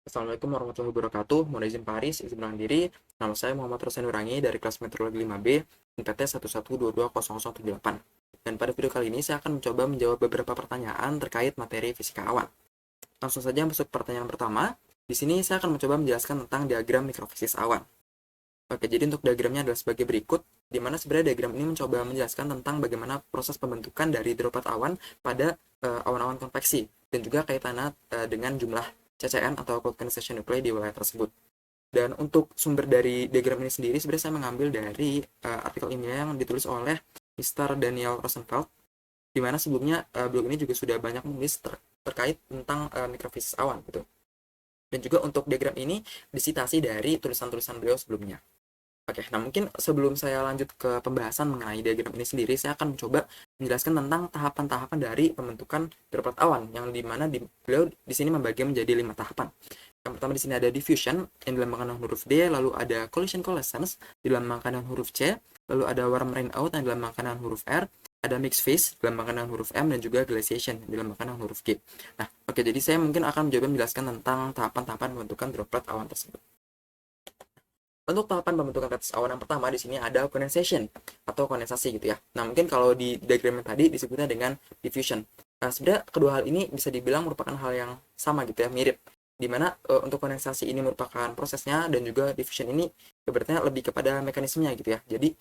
Assalamualaikum warahmatullahi wabarakatuh. Mohon izin Pak Aris, izin ulang diri. Nama saya Muhammad Rosan Nurangi dari kelas meteorologi 5B, NPT 1122078. Dan pada video kali ini saya akan mencoba menjawab beberapa pertanyaan terkait materi fisika awan. Langsung saja masuk pertanyaan pertama. Di sini saya akan mencoba menjelaskan tentang diagram mikrofisis awan. Oke, jadi untuk diagramnya adalah sebagai berikut, di mana sebenarnya diagram ini mencoba menjelaskan tentang bagaimana proses pembentukan dari droplet awan pada awan-awan konveksi, dan juga kaitannya dengan jumlah CCM atau cold condensation nuclei di wilayah tersebut. Dan untuk sumber dari diagram ini sendiri, sebenarnya saya mengambil dari artikel ilmiah yang ditulis oleh Mr. Daniel Rosenfeld, di mana sebelumnya blog ini juga sudah banyak menulis terkait tentang mikrofisis awan gitu. Dan juga untuk diagram ini disitasi dari tulisan-tulisan beliau sebelumnya. Oke, nah mungkin sebelum saya lanjut ke pembahasan mengenai diagram ini sendiri, saya akan mencoba menjelaskan tentang tahapan-tahapan dari pembentukan droplet awan, yang dimana beliau di sini membagi menjadi 5 tahapan. Yang pertama di sini ada diffusion yang dilambangkan dengan huruf D, lalu ada collision coalescence dilambangkan dengan huruf C, lalu ada warm rainout yang dilambangkan dengan huruf R, ada mixed phase dilambangkan dengan huruf M, dan juga glaciation yang dilambangkan dengan huruf G. Nah, oke, jadi saya mungkin akan mencoba menjelaskan tentang tahapan-tahapan pembentukan droplet awan tersebut. Untuk tahapan pembentukan tetes awan yang pertama di sini ada condensation atau kondensasi gitu ya. Nah, mungkin kalau di diagram yang tadi disebutnya dengan diffusion. Nah, sebenarnya kedua hal ini bisa dibilang merupakan hal yang sama gitu ya, mirip. Dimana untuk kondensasi ini merupakan prosesnya, dan juga diffusion ini berarti lebih kepada mekanismenya gitu ya. Jadi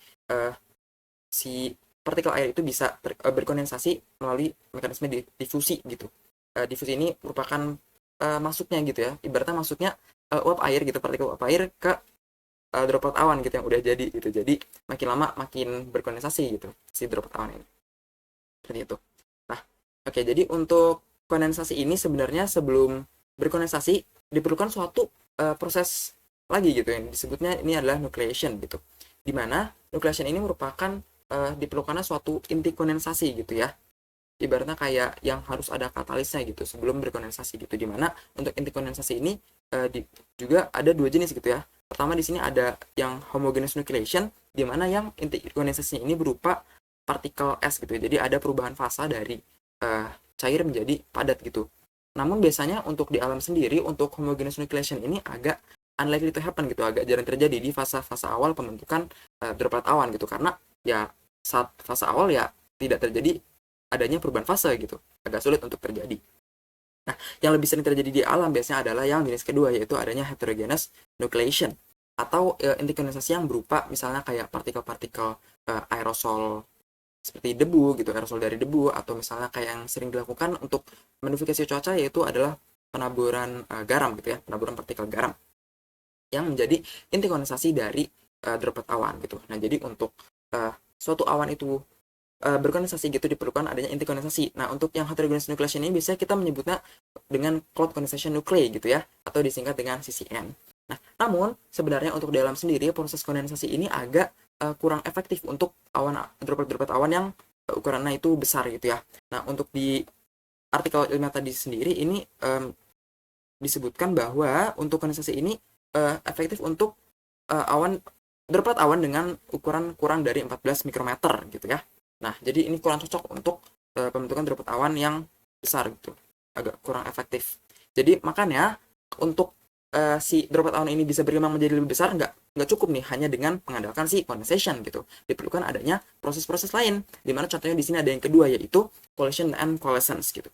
si partikel air itu bisa berkondensasi melalui mekanisme difusi gitu. Difusi ini merupakan masuknya gitu ya. Ibaratnya masuknya uap air gitu, partikel uap air ke droplet awan gitu yang udah jadi gitu. Jadi makin lama makin berkondensasi gitu si droplet awan ini. Seperti itu. Nah, oke, jadi untuk kondensasi ini sebenarnya sebelum berkondensasi diperlukan suatu proses lagi gitu yang disebutnya ini adalah nucleation gitu. Dimana nucleation ini merupakan diperlukannya suatu inti kondensasi gitu ya. Ibaratnya kayak yang harus ada katalisnya gitu sebelum berkondensasi gitu. Dimana untuk inti kondensasi ini juga ada dua jenis gitu ya. Pertama di sini ada yang homogeneous nucleation, di mana yang inti kondensasinya ini berupa partikel es gitu. Jadi ada perubahan fasa dari cair menjadi padat gitu. Namun biasanya untuk di alam sendiri, untuk homogeneous nucleation ini agak unlikely to happen gitu, agak jarang terjadi di fase-fase awal pembentukan droplet awan gitu. Karena ya saat fase awal ya tidak terjadi adanya perubahan fase gitu, agak sulit untuk terjadi. Nah, yang lebih sering terjadi di alam biasanya adalah yang jenis kedua, yaitu adanya heterogeneous nucleation atau inti kondensasi yang berupa misalnya kayak partikel-partikel aerosol seperti debu gitu, aerosol dari debu, atau misalnya kayak yang sering dilakukan untuk modifikasi cuaca, yaitu adalah penaburan garam gitu ya, penaburan partikel garam yang menjadi inti kondensasi dari droplet awan gitu. Nah, jadi untuk suatu awan itu berkondensasi gitu diperlukan adanya inti kondensasi. Nah, untuk yang heterogeneous nucleation ini biasanya kita menyebutnya dengan cloud condensation nuclei gitu ya, atau disingkat dengan CCN. Nah, namun sebenarnya untuk dalam sendiri proses kondensasi ini agak kurang efektif untuk awan droplet-droplet awan yang ukurannya itu besar gitu ya. Nah, untuk di artikel ilmiah tadi sendiri ini disebutkan bahwa untuk kondensasi ini efektif untuk awan droplet awan dengan ukuran kurang dari 14 mikrometer gitu ya. Nah, jadi ini kurang cocok untuk pembentukan droplet awan yang besar gitu. Agak kurang efektif. Jadi makanya untuk si droplet awan ini bisa berkembang menjadi lebih besar, nggak cukup nih hanya dengan mengandalkan si condensation gitu. Diperlukan adanya proses-proses lain. Dimana contohnya di sini ada yang kedua, yaitu collision and coalescence gitu.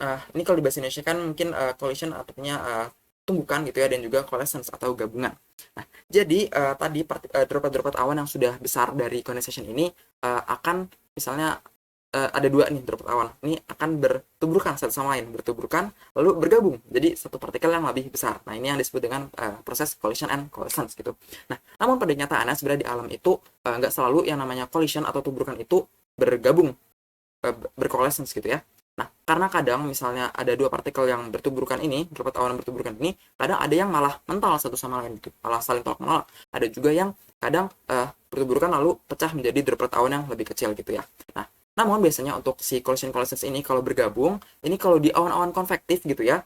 Ini kalau di bahasa Indonesia kan mungkin collision artinya tumbukan gitu ya, dan juga coalescence atau gabungan. Nah, jadi tadi droplet-droplet awan yang sudah besar dari condensation ini akan misalnya ada dua nih droplet awan. Ini akan bertuburkan satu sama lain, bertuburkan lalu bergabung jadi satu partikel yang lebih besar. Nah, ini yang disebut dengan proses collision and coalescence gitu. Nah, namun pada kenyataannya sebenarnya di alam itu nggak selalu yang namanya collision atau tuburkan itu bergabung, bercoalescence gitu ya. Nah, karena kadang misalnya ada dua partikel yang bertuburkan ini, droplet awan yang bertuburkan ini, kadang ada yang malah mental satu sama lain gitu, malah saling tolak menolak. Ada juga yang kadang bertuburkan lalu pecah menjadi droplet awan yang lebih kecil gitu ya. Nah, namun biasanya untuk si collision coalescence ini kalau bergabung, ini kalau di awan-awan konvektif gitu ya,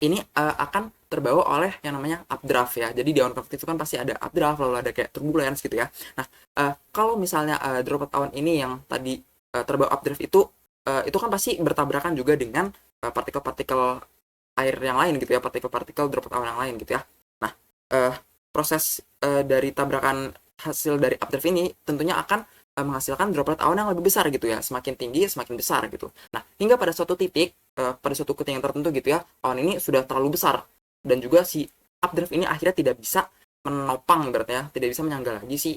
ini akan terbawa oleh yang namanya updraft ya. Jadi di awan konvektif itu kan pasti ada updraft, lalu ada kayak turbulence gitu ya. Nah, kalau misalnya droplet awan ini yang tadi terbawa updraft itu kan pasti bertabrakan juga dengan partikel-partikel air yang lain gitu ya, partikel-partikel droplet awan yang lain gitu ya. Nah, proses dari tabrakan hasil dari updraft ini tentunya akan menghasilkan droplet awan yang lebih besar gitu ya, semakin tinggi semakin besar gitu. Nah, hingga pada suatu titik, pada suatu ketinggian tertentu gitu ya, awan ini sudah terlalu besar dan juga si updraft ini akhirnya tidak bisa menopang berarti ya, tidak bisa menyangga lagi si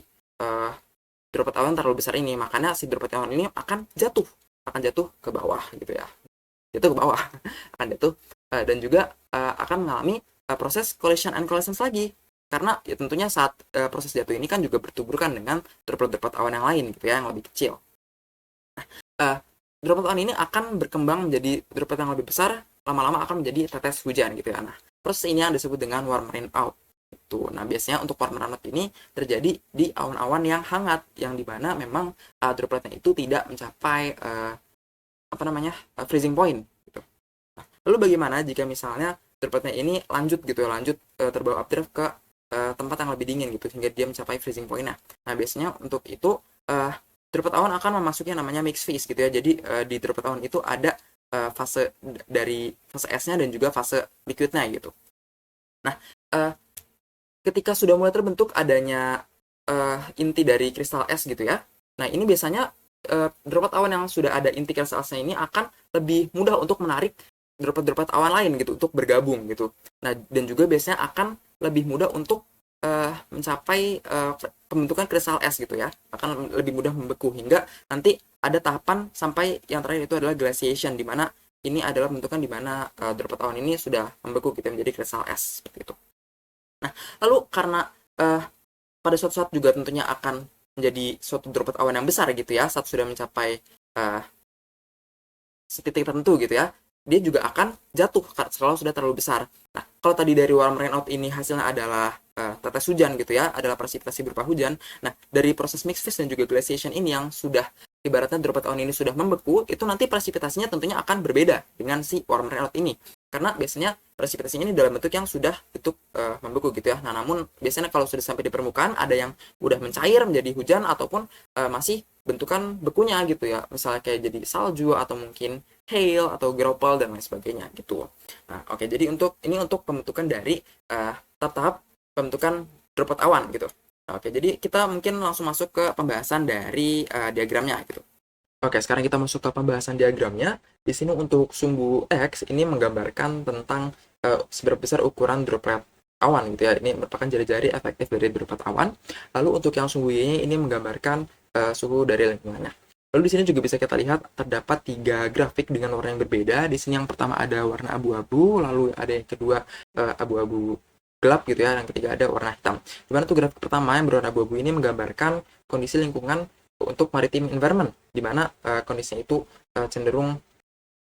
droplet awan terlalu besar ini. Makanya si droplet awan ini akan jatuh ke bawah gitu ya, jatuh ke bawah akan jatuh dan juga akan mengalami proses collision and coalescence lagi, karena ya tentunya saat proses jatuh ini kan juga bertuburkan dengan droplet-droplet awan yang lain gitu ya, yang lebih kecil. uh, Droplet awan ini akan berkembang menjadi droplet yang lebih besar, lama-lama akan menjadi tetes hujan gitu ya. Nah, proses ini yang disebut dengan warm rainout itu. Nah, biasanya untuk warm rainout ini terjadi di awan-awan yang hangat, yang dimana memang dropletnya itu tidak mencapai freezing point gitu. Nah, lalu bagaimana jika misalnya dropletnya ini lanjut gitu ya, lanjut terbawa updraft ke tempat yang lebih dingin gitu sehingga dia mencapai freezing point-nya. Nah, biasanya untuk itu droplet awan akan memasuki yang namanya mixed phase gitu ya. Jadi di droplet awan itu ada fase dari fase esnya dan juga fase liquidnya gitu. Nah, ketika sudah mulai terbentuk adanya inti dari kristal es gitu ya. Nah, ini biasanya droplet awan yang sudah ada inti kristal esnya ini akan lebih mudah untuk menarik droplet-droplet awan lain gitu untuk bergabung gitu. Nah, dan juga biasanya akan lebih mudah untuk mencapai pembentukan kristal es gitu ya, akan lebih mudah membeku hingga nanti ada tahapan sampai yang terakhir itu adalah glaciation, di mana ini adalah pembentukan di mana droplet awan ini sudah membeku gitu menjadi kristal es seperti itu. Nah, lalu karena pada suatu saat juga tentunya akan menjadi suatu droplet awan yang besar gitu ya, saat sudah mencapai titik tertentu gitu ya, dia juga akan jatuh kalau sudah terlalu besar. Nah, kalau tadi dari warm rainout ini hasilnya adalah tetes hujan gitu ya, adalah presipitasi berupa hujan. Nah, dari proses mixed phase dan juga glaciation ini yang sudah ibaratnya droplet awan ini sudah membeku, itu nanti presipitasinya tentunya akan berbeda dengan si warm rainout ini. Karena biasanya presipitasinya ini dalam bentuk yang sudah bentuk membeku gitu ya. Nah, namun biasanya kalau sudah sampai di permukaan ada yang udah mencair menjadi hujan ataupun masih bentukan bekunya gitu ya. Misalnya kayak jadi salju atau mungkin hail atau graupel dan lain sebagainya gitu. Nah, oke, jadi untuk pembentukan dari tahap-tahap pembentukan droplet awan gitu. Nah, oke, jadi kita mungkin langsung masuk ke pembahasan dari diagramnya gitu. Oke, sekarang kita masuk ke pembahasan diagramnya. Di sini untuk sumbu X ini menggambarkan tentang seberapa besar ukuran droplet awan gitu ya. Ini merupakan jari-jari efektif dari droplet awan. Lalu untuk yang sumbu Y ini menggambarkan suhu dari lingkungannya. Lalu di sini juga bisa kita lihat terdapat 3 grafik dengan warna yang berbeda. Di sini yang pertama ada warna abu-abu, lalu ada yang kedua abu-abu gelap gitu ya, yang ketiga ada warna hitam. Dimana tuh grafik pertama yang berwarna abu-abu ini menggambarkan kondisi lingkungan untuk maritime environment, di mana kondisinya itu cenderung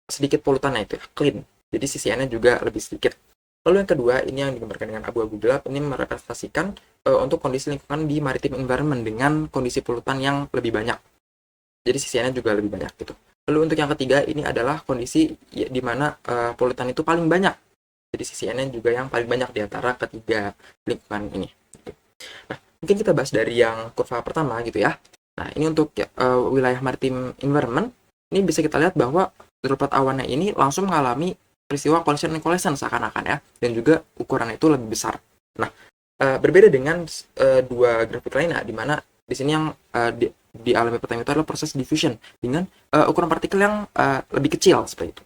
sedikit polutannya itu ya, clean. Jadi CCN-nya juga lebih sedikit. Lalu yang kedua, ini yang digambarkan dengan abu-abu gelap, ini merepresentasikan untuk kondisi lingkungan di maritime environment dengan kondisi polutan yang lebih banyak. Jadi CCN-nya juga lebih banyak gitu. Lalu untuk yang ketiga, ini adalah kondisi di mana polutan itu paling banyak. Jadi CCN-nya juga yang paling banyak di antara ketiga lingkungan ini. Nah, mungkin kita bahas dari yang kurva pertama gitu ya. Nah, ini untuk wilayah maritime environment, ini bisa kita lihat bahwa droplet awannya ini langsung mengalami peristiwa collision and coalescence seakan-akan ya, dan juga ukurannya itu lebih besar. Nah, berbeda dengan dua grafik lainnya, di mana di sini yang dialami pertama itu adalah proses diffusion dengan ukuran partikel yang lebih kecil seperti itu.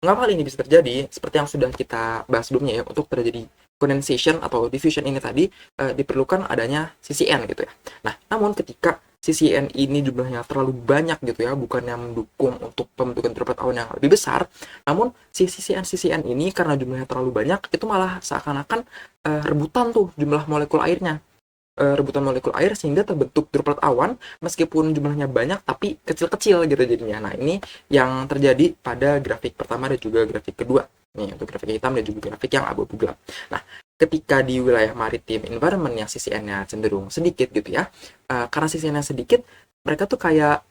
Mengapa hal ini bisa terjadi? Seperti yang sudah kita bahas sebelumnya ya, untuk terjadi condensation atau diffusion ini tadi diperlukan adanya CCN gitu ya. Nah, namun ketika CCN ini jumlahnya terlalu banyak gitu ya, bukan yang mendukung untuk pembentukan droplet awan yang lebih besar, namun si CCN ini karena jumlahnya terlalu banyak, itu malah seakan-akan rebutan tuh jumlah molekul airnya. Rebutan molekul air sehingga terbentuk droplet awan meskipun jumlahnya banyak tapi kecil-kecil gitu jadinya. Nah, ini yang terjadi pada grafik pertama dan juga grafik kedua. Nih, untuk grafik hitam dan juga grafik yang abu-abu gelap. Nah, ketika di wilayah maritime environment yang CCN-nya cenderung sedikit gitu ya, karena CCN-nya sedikit, mereka tuh kayak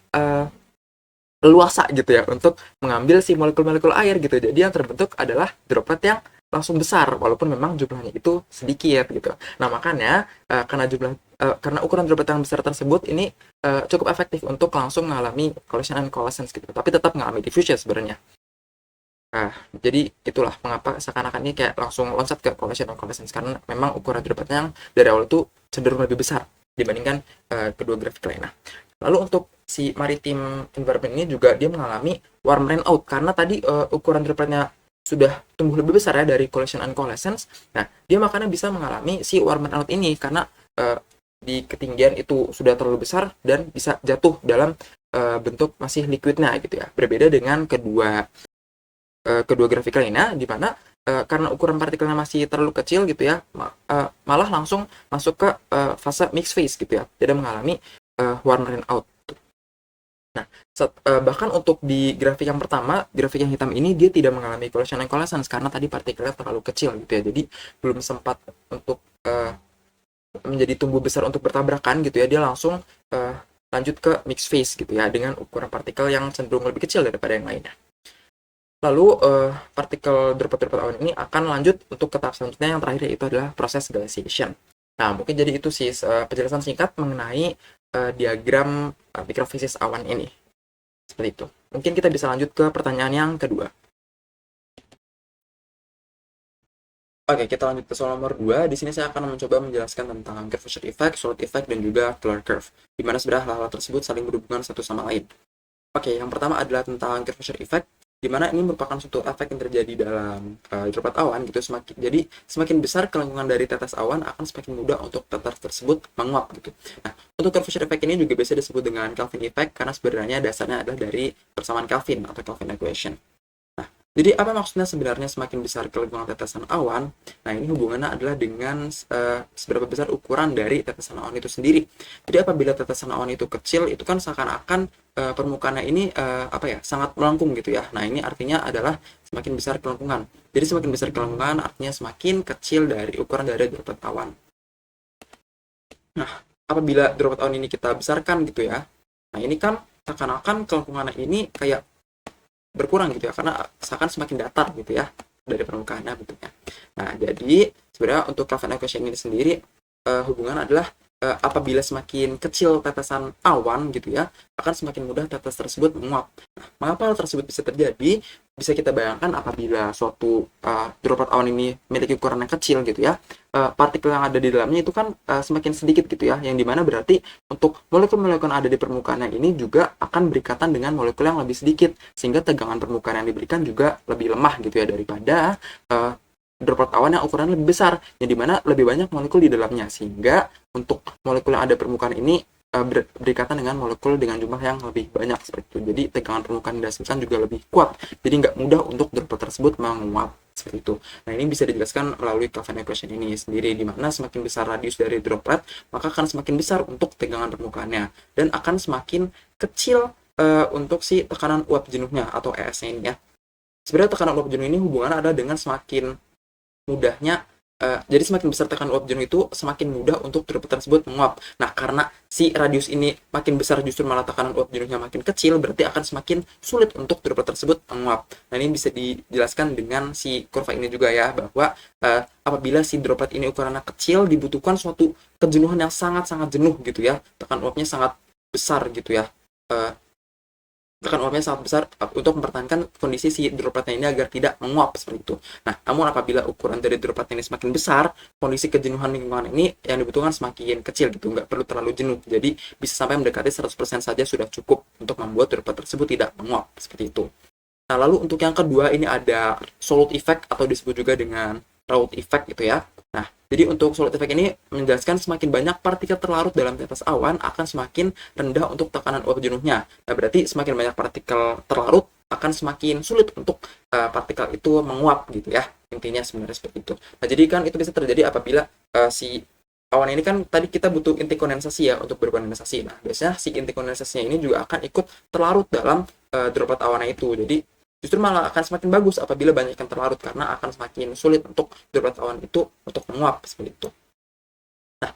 leluasa gitu ya untuk mengambil si molekul-molekul air gitu. Jadi yang terbentuk adalah droplet yang langsung besar walaupun memang jumlahnya itu sedikit gitu. Nah, makanya karena ukuran droplet yang besar tersebut ini cukup efektif untuk langsung mengalami collision and coalescence gitu. Tapi tetap mengalami diffusion sebenarnya. Nah, jadi itulah mengapa seakan-akan ini kayak langsung loncat ke collision on collisions, karena memang ukuran dropletnya yang dari awal itu cenderung lebih besar dibandingkan kedua grafik lainnya. Lalu untuk si maritime environment ini juga dia mengalami warm rain out karena tadi ukuran dropletnya sudah tumbuh lebih besar ya dari collision on collisions. Nah, dia makanya bisa mengalami si warm rain out ini karena di ketinggian itu sudah terlalu besar dan bisa jatuh dalam bentuk masih liquidnya gitu ya. Berbeda dengan kedua grafik lainnya di mana karena ukuran partikelnya masih terlalu kecil gitu ya, malah langsung masuk ke fase mixed phase gitu ya, tidak mengalami warm rain out. Nah, bahkan untuk di grafik yang pertama, grafik yang hitam ini dia tidak mengalami collision and coalescence karena tadi partikelnya terlalu kecil gitu ya, jadi belum sempat untuk menjadi tumbuh besar untuk bertabrakan gitu ya, dia langsung lanjut ke mixed phase gitu ya dengan ukuran partikel yang cenderung lebih kecil daripada yang lainnya. Lalu partikel droplet-droplet awan ini akan lanjut untuk ke tahap selanjutnya yang terakhir, yaitu adalah proses glaciation. Nah, mungkin jadi itu sih penjelasan singkat mengenai diagram mikrofisis awan ini. Seperti itu. Mungkin kita bisa lanjut ke pertanyaan yang kedua. Oke, kita lanjut ke soal nomor 2. Di sini saya akan mencoba menjelaskan tentang curvature effect, solid effect, dan juga Floer curve, di mana sebenarnya hal-hal tersebut saling berhubungan satu sama lain. Oke, yang pertama adalah tentang curvature effect, di mana ini merupakan suatu efek yang terjadi dalam droplet awan gitu. Jadi semakin besar kelengkungan dari tetes awan akan semakin mudah untuk tetes tersebut menguap gitu. Nah, untuk curvature effect ini juga biasa disebut dengan Kelvin effect karena sebenarnya dasarnya adalah dari persamaan Kelvin atau Kelvin equation. Jadi apa maksudnya sebenarnya semakin besar kelengkungan tetesan awan? Nah, ini hubungannya adalah dengan seberapa besar ukuran dari tetesan awan itu sendiri. Jadi apabila tetesan awan itu kecil, itu kan seakan-akan permukaannya ini sangat melengkung gitu ya. Nah, ini artinya adalah semakin besar kelengkungan. Jadi semakin besar kelengkungan artinya semakin kecil dari ukuran dari droplet awan. Nah, apabila droplet awan ini kita besarkan gitu ya. Nah, ini kan seakan-akan kelengkungannya ini kayak berkurang gitu ya, karena seakan semakin datar gitu ya dari permukaannya bentuknya. Nah, jadi sebenarnya untuk Kelvin equation ini sendiri hubungan adalah apabila semakin kecil tetesan awan gitu ya, akan semakin mudah tetes tersebut menguap. Nah, mengapa hal tersebut bisa terjadi? Bisa kita bayangkan apabila suatu droplet awan ini memiliki ukuran yang kecil gitu ya, partikel yang ada di dalamnya itu kan semakin sedikit gitu ya, yang dimana berarti untuk molekul-molekul yang ada di permukaannya ini juga akan berikatan dengan molekul yang lebih sedikit, sehingga tegangan permukaan yang diberikan juga lebih lemah gitu ya daripada droplet awan yang ukurannya lebih besar, yang dimana lebih banyak molekul di dalamnya, sehingga untuk molekul yang ada permukaan ini berikatan dengan molekul dengan jumlah yang lebih banyak seperti itu. Jadi tegangan permukaan yang dihasilkan juga lebih kuat, jadi nggak mudah untuk droplet tersebut menguap seperti itu. Nah, ini bisa dijelaskan melalui Kelvin equation ini sendiri, di mana semakin besar radius dari droplet, maka akan semakin besar untuk tegangan permukaannya, dan akan semakin kecil untuk si tekanan uap jenuhnya atau ES-nya ini ya. Sebenarnya tekanan uap jenuh ini hubungannya adalah dengan semakin mudahnya jadi semakin besar tekanan uap jenuh itu semakin mudah untuk droplet tersebut menguap. Nah, karena si radius ini makin besar justru malah tekanan uap jenuhnya makin kecil, berarti akan semakin sulit untuk droplet tersebut menguap. Nah, ini bisa dijelaskan dengan si kurva ini juga ya, bahwa apabila si droplet ini ukurannya kecil, dibutuhkan suatu kejenuhan yang sangat-sangat jenuh gitu ya, tekanan uapnya sangat besar gitu ya, tekan uapnya sangat besar untuk mempertahankan kondisi si dropletnya ini agar tidak menguap seperti itu. Nah, namun apabila ukuran dari droplet ini semakin besar, kondisi kejenuhan lingkungan ini yang dibutuhkan semakin kecil gitu, nggak perlu terlalu jenuh. Jadi bisa sampai mendekati 100% saja sudah cukup untuk membuat droplet tersebut tidak menguap seperti itu. Nah, lalu untuk yang kedua ini ada solid effect atau disebut juga dengan Raoult effect gitu ya. Nah, jadi untuk solid effect ini menjelaskan semakin banyak partikel terlarut dalam tetes awan akan semakin rendah untuk tekanan uap jenuhnya. Nah, berarti semakin banyak partikel terlarut akan semakin sulit untuk partikel itu menguap gitu ya. Intinya sebenarnya seperti itu. Nah, jadi kan itu bisa terjadi apabila si awan ini kan tadi kita butuh inti kondensasi ya untuk berkondensasi. Nah, biasanya si inti kondensasinya ini juga akan ikut terlarut dalam droplet awannya itu. Jadi justru malah akan semakin bagus apabila banyak yang terlarut, karena akan semakin sulit untuk droplet awan itu untuk menguap seperti itu. Nah,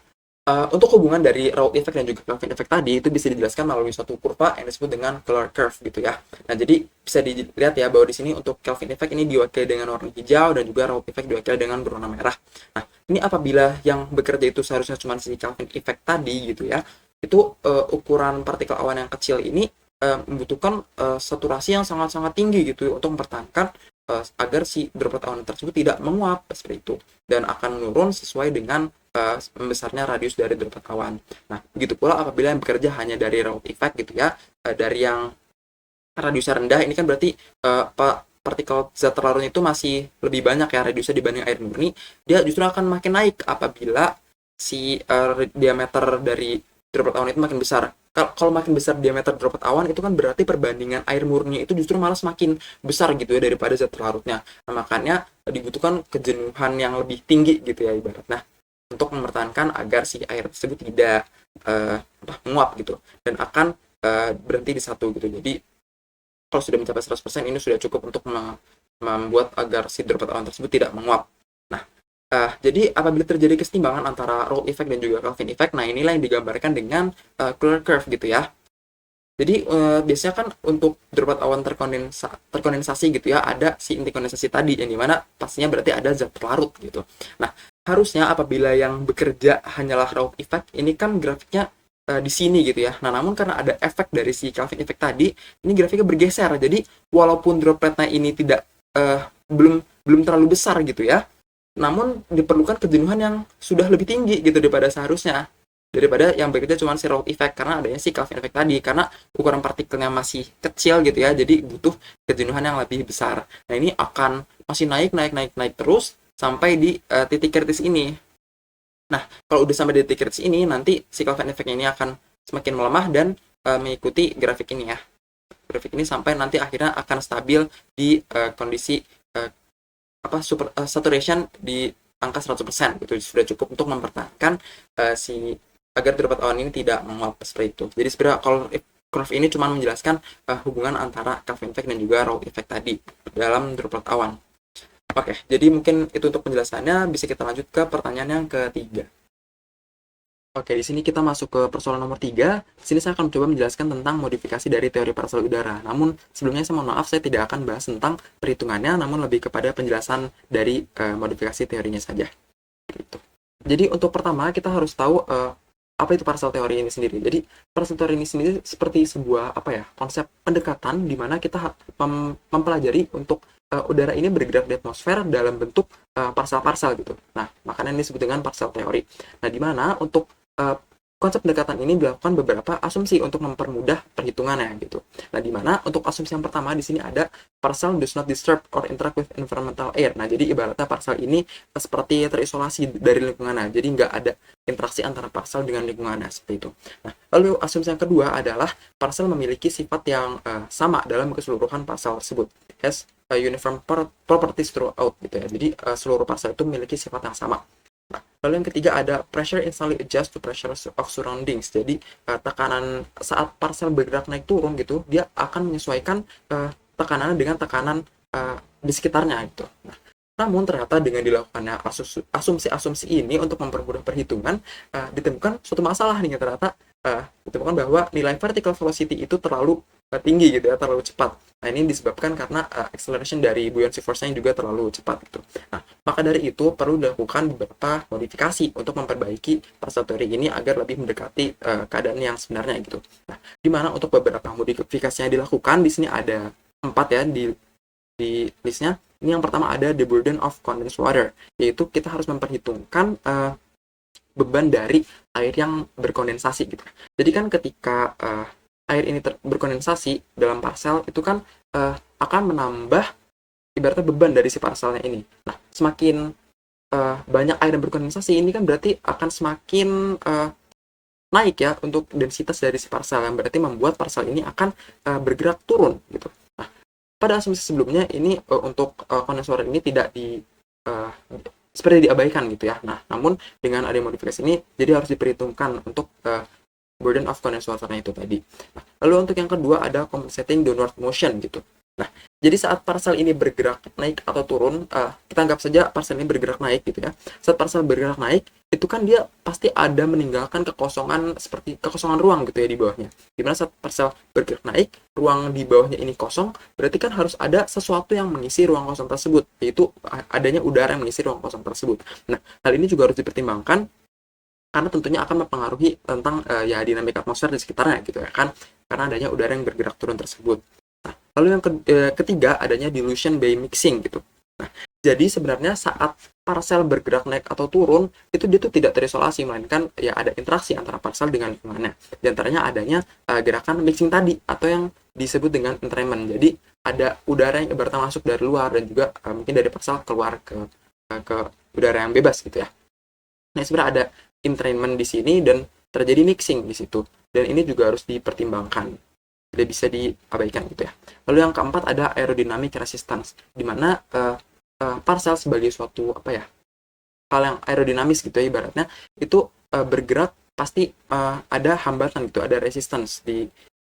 untuk hubungan dari Raoult effect dan juga Kelvin effect tadi itu bisa dijelaskan melalui suatu kurva yang disebut dengan Floer curve gitu ya. Nah, jadi bisa dilihat ya bahwa di sini untuk Kelvin effect ini diwakili dengan warna hijau dan juga Raoult effect diwakili dengan berwarna merah. Nah, ini apabila yang bekerja itu seharusnya cuma si Kelvin effect tadi gitu ya, itu ukuran partikel awan yang kecil ini membutuhkan saturasi yang sangat-sangat tinggi gitu untuk mempertahankan agar si droplet awan tersebut tidak menguap seperti itu, dan akan menurun sesuai dengan membesarnya radius dari droplet awan. Nah, begitu pula apabila yang bekerja hanya dari Raoult effect gitu ya, dari yang radiusnya rendah, ini kan berarti partikel zat terlarutnya itu masih lebih banyak ya radiusnya dibanding air murni, dia justru akan makin naik apabila si diameter dari droplet awan itu makin besar. Kalau makin besar diameter droplet awan itu kan berarti perbandingan air murni itu justru malah semakin besar gitu ya daripada zat terlarutnya. Nah, makanya dibutuhkan kejenuhan yang lebih tinggi gitu ya ibarat. Nah, untuk mempertahankan agar si air tersebut tidak menguap gitu dan akan berhenti di satu gitu. Jadi kalau sudah mencapai 100% ini sudah cukup untuk membuat agar si droplet awan tersebut tidak menguap. Nah, jadi apabila terjadi kesetimbangan antara Raoult effect dan juga Kelvin effect, nah inilah yang digambarkan dengan Euler curve gitu ya. Jadi biasanya kan untuk droplet awan terkondensasi gitu ya, ada si inti kondensasi tadi yang dimana pastinya berarti ada zat terlarut gitu. Nah, harusnya apabila yang bekerja hanyalah Raoult effect, ini kan grafiknya di sini gitu ya. Nah, namun karena ada efek dari si Kelvin effect tadi, ini grafiknya bergeser. Jadi walaupun dropletnya ini tidak belum terlalu besar gitu ya, namun diperlukan kejenuhan yang sudah lebih tinggi gitu daripada seharusnya, daripada yang bekerja cuma si Raoult effect karena adanya si Kelvin effect tadi, karena ukuran partikelnya masih kecil gitu ya, jadi butuh kejenuhan yang lebih besar. Nah, ini akan masih naik terus sampai di titik kritis ini. Nah, kalau udah sampai di titik kritis ini, nanti si Kelvin effect ini akan semakin melemah dan mengikuti grafik ini ya. Grafik ini sampai nanti akhirnya akan stabil di kondisi saturation di angka 100% gitu. Sudah cukup untuk mempertahankan agar droplet awan ini tidak menguap seperti itu. Jadi sebenarnya kalau curve ini cuma menjelaskan hubungan antara Kelvin effect dan juga Raoult effect tadi dalam droplet awan. Oke, jadi mungkin itu untuk penjelasannya. Bisa kita lanjut ke pertanyaan yang ketiga. Oke, di sini kita masuk ke persoalan nomor 3. Di sini saya akan mencoba menjelaskan tentang modifikasi dari teori partikel udara. Namun, sebelumnya saya mohon maaf, saya tidak akan bahas tentang perhitungannya, namun lebih kepada penjelasan dari modifikasi teorinya saja. Gitu. Jadi, untuk pertama, kita harus tahu apa itu partikel teori ini sendiri. Jadi, partikel teori ini sendiri seperti sebuah konsep pendekatan di mana kita mempelajari untuk udara ini bergerak di atmosfer dalam bentuk partikel-partikel gitu. Nah, makanya ini disebut dengan partikel teori. Nah, di mana untuk konsep pendekatan ini dilakukan beberapa asumsi untuk mempermudah perhitungannya gitu. Nah, di mana untuk asumsi yang pertama di sini ada particle does not disturb or interact with environmental air. Nah, jadi ibaratnya particle ini seperti terisolasi dari lingkungannya. Jadi nggak ada interaksi antara particle dengan lingkungannya seperti itu. Nah, lalu asumsi yang kedua adalah particle memiliki sifat yang sama dalam keseluruhan particle tersebut. Has uniform properties throughout gitu ya. Jadi seluruh particle itu memiliki sifat yang sama. Nah, lalu yang ketiga ada pressure instantly adjust to pressure of surroundings. Jadi tekanan saat partikel bergerak naik turun gitu, dia akan menyesuaikan tekanannya dengan tekanan di sekitarnya gitu. Nah, namun ternyata dengan dilakukannya asumsi-asumsi ini untuk mempermudah perhitungan, ditemukan suatu masalah nih ternyata. Ditemukan bahwa nilai vertical velocity itu terlalu tinggi gitu ya, terlalu cepat. Nah, ini disebabkan karena acceleration dari buoyancy force-nya juga terlalu cepat gitu. Nah, maka dari itu perlu dilakukan beberapa modifikasi untuk memperbaiki particle teori ini agar lebih mendekati keadaan yang sebenarnya gitu. Nah, di mana untuk beberapa modifikasi yang dilakukan di sini ada 4 ya di listnya. Ini yang pertama ada the burden of condensed water, yaitu kita harus memperhitungkan beban dari air yang berkondensasi gitu. Jadi kan ketika air ini berkondensasi dalam parcel itu kan akan menambah ibaratnya beban dari si parcelnya ini. Nah, semakin banyak air yang berkondensasi ini kan berarti akan semakin naik ya untuk densitas dari si parcel, yang berarti membuat parcel ini akan bergerak turun gitu. Nah, pada asumsi sebelumnya ini untuk kondensor ini tidak seperti diabaikan gitu ya. Nah, namun dengan ada modifikasi ini jadi harus diperhitungkan untuk burden of condensed water-nya itu tadi. Nah, lalu untuk yang kedua ada compensating downward motion gitu. Nah, jadi saat parcel ini bergerak naik atau turun, kita anggap saja parcel ini bergerak naik gitu ya. Saat parcel bergerak naik, itu kan dia pasti ada meninggalkan kekosongan seperti kekosongan ruang gitu ya di bawahnya. Dimana saat parcel bergerak naik, ruang di bawahnya ini kosong, berarti kan harus ada sesuatu yang mengisi ruang kosong tersebut, yaitu adanya udara yang mengisi ruang kosong tersebut. Nah, hal ini juga harus dipertimbangkan karena tentunya akan mempengaruhi tentang dinamika atmosfer di sekitarnya gitu ya kan, karena adanya udara yang bergerak turun tersebut. Nah, Lalu yang ketiga adanya dilution by mixing gitu. Nah, jadi sebenarnya saat parsel bergerak naik atau turun itu dia tuh tidak terisolasi, melainkan ya ada interaksi antara parsel dengan lingkungannya. Di antaranya adanya gerakan mixing tadi atau yang disebut dengan entrainment. Jadi ada udara yang ibaratnya masuk dari luar dan juga mungkin dari parsel keluar ke udara yang bebas gitu ya. Nah, sebenarnya ada entrainment di sini dan terjadi mixing di situ. Dan ini juga harus dipertimbangkan, tidak bisa diabaikan gitu ya. Lalu yang keempat ada aerodynamic resistance, di mana parsel sebagai suatu apa ya, hal yang aerodinamis gitu ya ibaratnya, itu bergerak pasti ada hambatan gitu, ada resistance di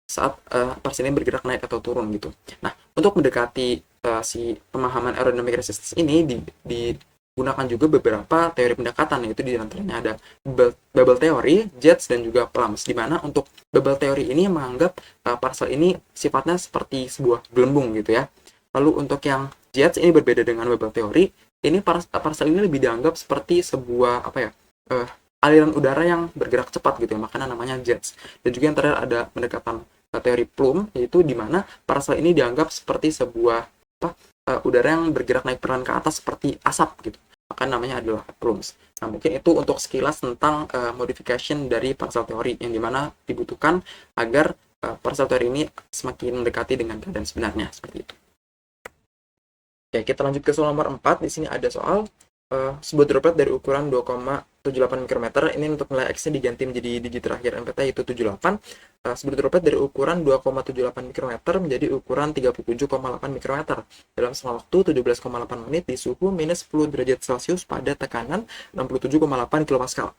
saat parsel ini bergerak naik atau turun gitu. Nah, untuk mendekati si pemahaman aerodynamic resistance ini digunakan juga beberapa teori pendekatan, yaitu di antaranya ada bubble theory, jets, dan juga Plums, di mana untuk bubble theory ini menganggap parsel ini sifatnya seperti sebuah gelembung gitu ya. Lalu untuk yang jets ini berbeda dengan bubble theory, ini parsel ini lebih dianggap seperti sebuah apa ya, aliran udara yang bergerak cepat gitu ya, makanya namanya jets. Dan juga yang terakhir ada pendekatan teori Plum, yaitu di mana parsel ini dianggap seperti sebuah udara yang bergerak naik perlahan ke atas seperti asap gitu, maka namanya adalah Plums. Nah, mungkin itu untuk sekilas tentang modification dari parsel teori yang dimana dibutuhkan agar parsel teori ini semakin mendekati dengan keadaan sebenarnya, seperti itu. Oke, kita lanjut ke soal nomor 4. Di sini ada soal sebuah droplet dari ukuran 2,78 mikrometer. Ini untuk nilai X-nya diganti menjadi digit terakhir NPT, yaitu 78. Sebuah droplet dari ukuran 2,78 mikrometer menjadi ukuran 37,8 mikrometer dalam selang waktu 17,8 menit di suhu minus 10 derajat Celcius pada tekanan 67,8 kilopascal.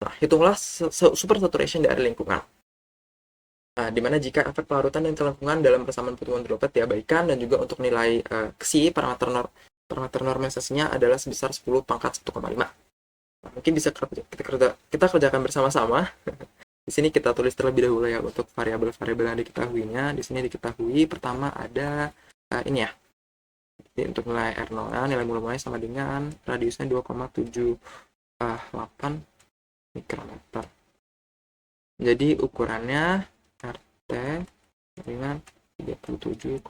Nah, hitunglah supersaturation dari lingkungan. Nah, dimana jika efek pelarutan dan kelengkungan dalam persamaan pertemuan droplet diabaikan, dan juga untuk nilai Xi, parameter normalisasinya adalah sebesar 10 pangkat 1,5. Nah, mungkin bisa kita kerjakan bersama-sama. Di sini kita tulis terlebih dahulu ya untuk variabel-variabel yang diketahuinya. Di sini diketahui pertama ada ini ya. Jadi untuk nilai R0, nilai mulai sama dengan radiusnya 2,78 mikrometer. Jadi ukurannya RT dengan 37,8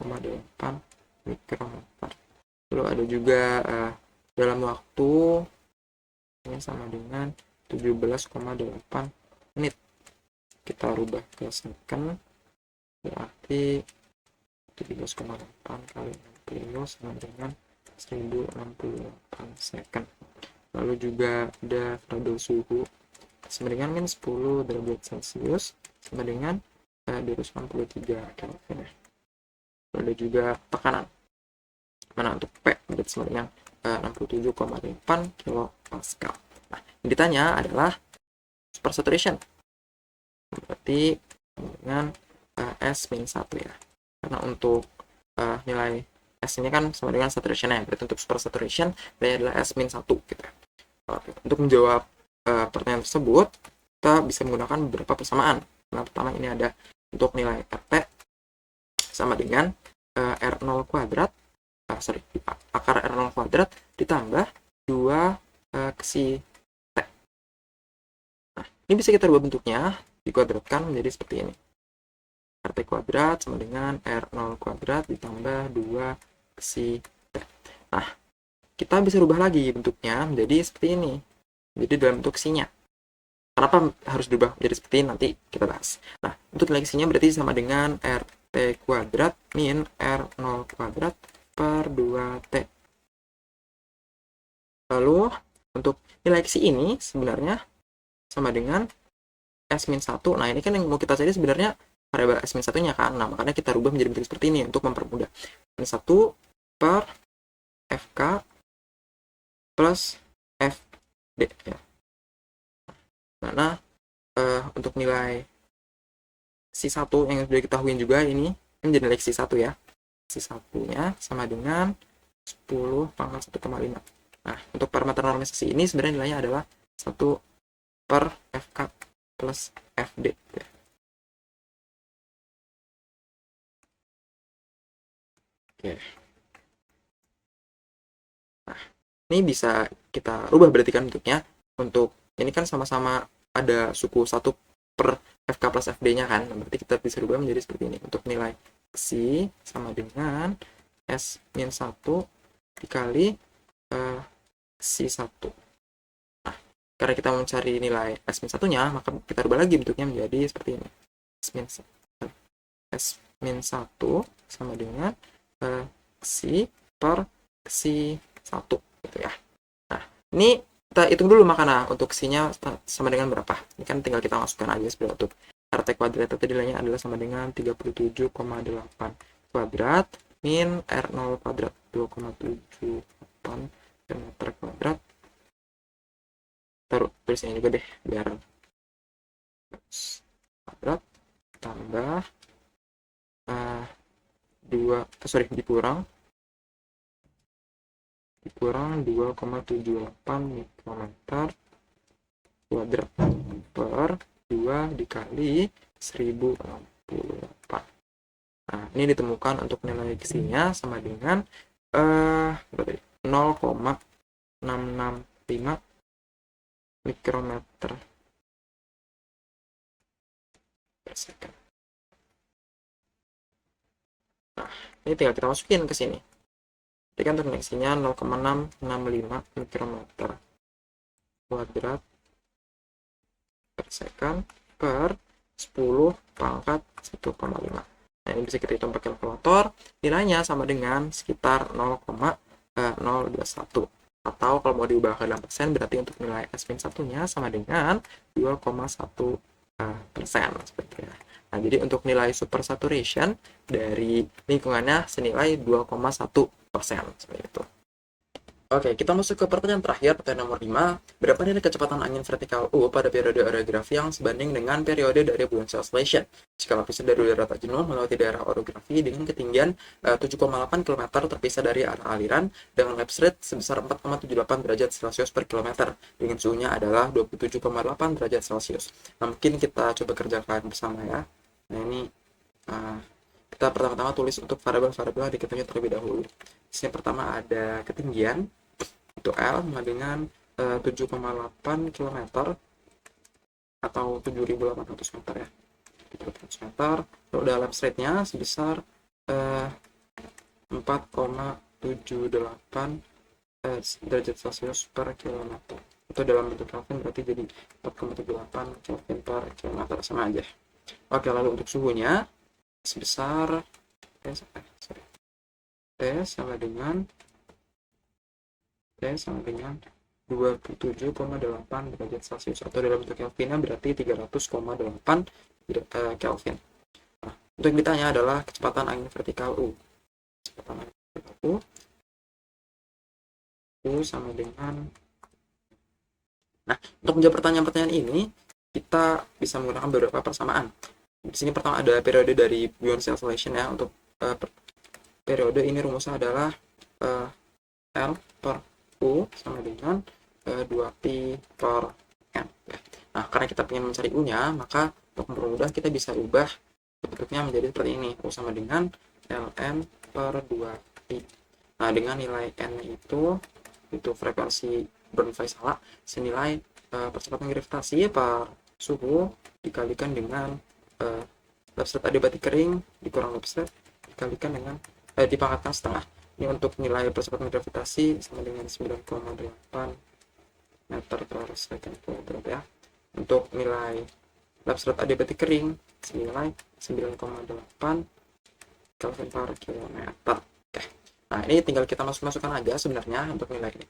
mikrometer. Lalu ada juga dalam waktu ini sama dengan 17,8 menit. Kita rubah ke second, berarti 17,8 kali 60 sama dengan 1068 second. Lalu juga ada variabel suhu sama dengan min 10 derajat Celcius sama dengan 293 Kelvin. Ada juga tekanan, mana untuk P berarti sama dengan 67,8 kilopascal. Nah, yang ditanya adalah supersaturation, berarti dengan S-1 ya, karena untuk nilai S ini kan sama dengan saturation ya, berarti untuk supersaturation nilai adalah S-1 gitu. Untuk menjawab pertanyaan tersebut, kita bisa menggunakan beberapa persamaan. Nah, pertama ini ada untuk nilai RT sama dengan R0 kuadrat, akar R0 kuadrat ditambah 2 Xi T. Nah, ini bisa kita rubah bentuknya, dikuadratkan menjadi seperti ini. RT kuadrat sama dengan R0 kuadrat ditambah 2 Xi T. Nah, kita bisa rubah lagi bentuknya menjadi seperti ini. Jadi dalam bentuk Xi-nya. Kenapa harus diubah menjadi seperti ini? Nanti kita bahas. Nah, untuk nilai Xi-nya berarti sama dengan RT kuadrat min R0 kuadrat per 2T. Lalu, untuk nilai Xi ini sebenarnya sama dengan S-1. Nah, ini kan yang mau kita cari sebenarnya variabel S-1-nya kan. Nah, makanya kita rubah menjadi bentuk seperti ini untuk mempermudah. S1 per FK plus FD ya. Mana untuk nilai C1 yang sudah diketahui juga ini menjadi nilai C1 ya. C1-nya sama dengan 10 pangkat 1,5. Nah, untuk parameter normalisasi ini sebenarnya nilainya adalah 1 per FK plus FD. Oke. Nah, ini bisa kita rubah berarti kan bentuknya. Untuk ini kan sama-sama ada suku 1 per FK plus FD-nya kan. Nah, berarti kita bisa rubah menjadi seperti ini. Untuk nilai Xi sama dengan S-1 dikali Xi1. Nah, karena kita mau mencari nilai S-1-nya, maka kita rubah lagi bentuknya menjadi seperti ini. S-1 sama dengan Xi per Xi1 gitu ya. Nah, ini kita hitung dulu makanya untuk Xi-nya sama dengan berapa. Ini kan tinggal kita masukkan aja sebagai bentuk RT kuadrat itu nilainya adalah sama dengan 37,8 kuadrat min R0 kuadrat 2,78 meter kuadrat. Taruh tulisnya juga deh biar kuadrat tambah dikurang 2,78 mikrometer kuadrat per 2 dikali 1068. Nah, ini ditemukan untuk nilai Xi-nya sama dengan 0,665 mikrometer per second. Nah, ini tinggal kita masukin ke sini. Jadi kan untuk Xi-nya 0,665 mikrometer kuadrat per second per 10 pangkat 1,5. Nah, ini bisa kita hitung pakai kalkulator. Nilainya sama dengan sekitar 0,021. Atau kalau mau diubah ke dalam persen, berarti untuk nilai S-1-nya sama dengan 2,1%. Seperti itu. Nah, jadi untuk nilai super saturation dari lingkungannya senilai 2,1%. Seperti itu. Oke, kita masuk ke pertanyaan terakhir, pertanyaan nomor 5. Berapa nilai kecepatan angin vertikal U pada periode orografi yang sebanding dengan periode dari buoyancy oscillation? Jika lapisan dari udara tak jenuh melewati daerah orografi dengan ketinggian 7,8 km terpisah dari arah aliran dengan lapse rate sebesar 4,78 derajat Celcius per kilometer dengan suhunya adalah 27,8 derajat Celcius. Nah, mungkin kita coba kerjakan bersama ya. Nah, ini kita pertama-tama tulis untuk variabel-variabel diketahui terlebih dahulu. Di sini pertama ada ketinggian itu L sama dengan 7,8 km atau 7.800 meter ya. 700 meter. Lalu dalam lapse rate-nya sebesar 4,78 derajat Celcius per kilometer. Itu dalam bentuk Kelvin berarti jadi 4,78 Kelvin per kilometer, sama aja. Oke, lalu untuk suhunya sebesar T sama dengan 27,8 derajat Celcius atau dalam bentuk Kelvinnya berarti 300,8 Kelvin. Nah, untuk yang ditanya adalah kecepatan angin vertikal U. Kecepatan angin vertikal U sama dengan. Nah, untuk menjawab pertanyaan-pertanyaan ini kita bisa menggunakan beberapa persamaan. Di sini pertama ada periode dari buoyancy oscillation ya. Untuk periode ini rumusnya adalah L per U sama dengan 2pi per N. Nah, karena kita ingin mencari U-nya, maka untuk mempermudah kita bisa ubah bentuknya menjadi seperti ini. U sama dengan Ln per 2pi. Nah, dengan nilai N itu frekuensi Bernoulli salah, senilai percepatan gravitasi per suhu dikalikan dengan lapse rate adiabatik kering dikurang lapse rate dikalikan dengan dipangkatkan setengah. Ini untuk nilai percepatan gravitasi sama dengan 9,8 meter per second kuadrat ya. Untuk nilai lapse rate adiabatik kering senilai 9,8 Kelvin per kilometer. Oke. Nah, ini tinggal kita masukkan aja sebenarnya untuk nilai ini.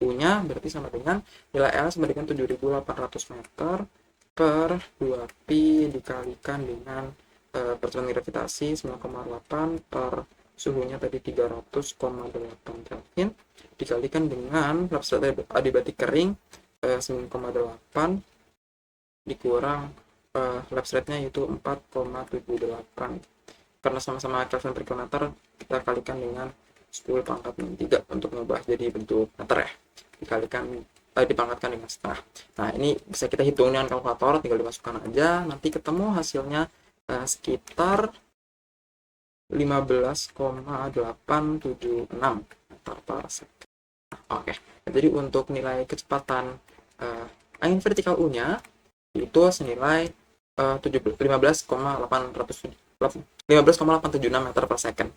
U-nya berarti sama dengan nilai L sama dengan 7.800 meter per 2pi dikalikan dengan percepatan gravitasi 9,8 per suhunya tadi 300,8 Kelvin dikalikan dengan lapse rate adiabatik kering 9,8 dikurang lapse rate-nya yaitu 4,78. Karena sama-sama Kelvin per kilometer, kita kalikan dengan 10 pangkat 3 untuk mengubah jadi bentuk meter ya. Dipangkatkan dengan setengah. Nah, ini bisa kita hitung dengan kalkulator, tinggal dimasukkan aja, nanti ketemu hasilnya sekitar 15,876 meter per second. Oke, jadi untuk nilai kecepatan angin vertikal U-nya itu senilai 15,876 meter per second.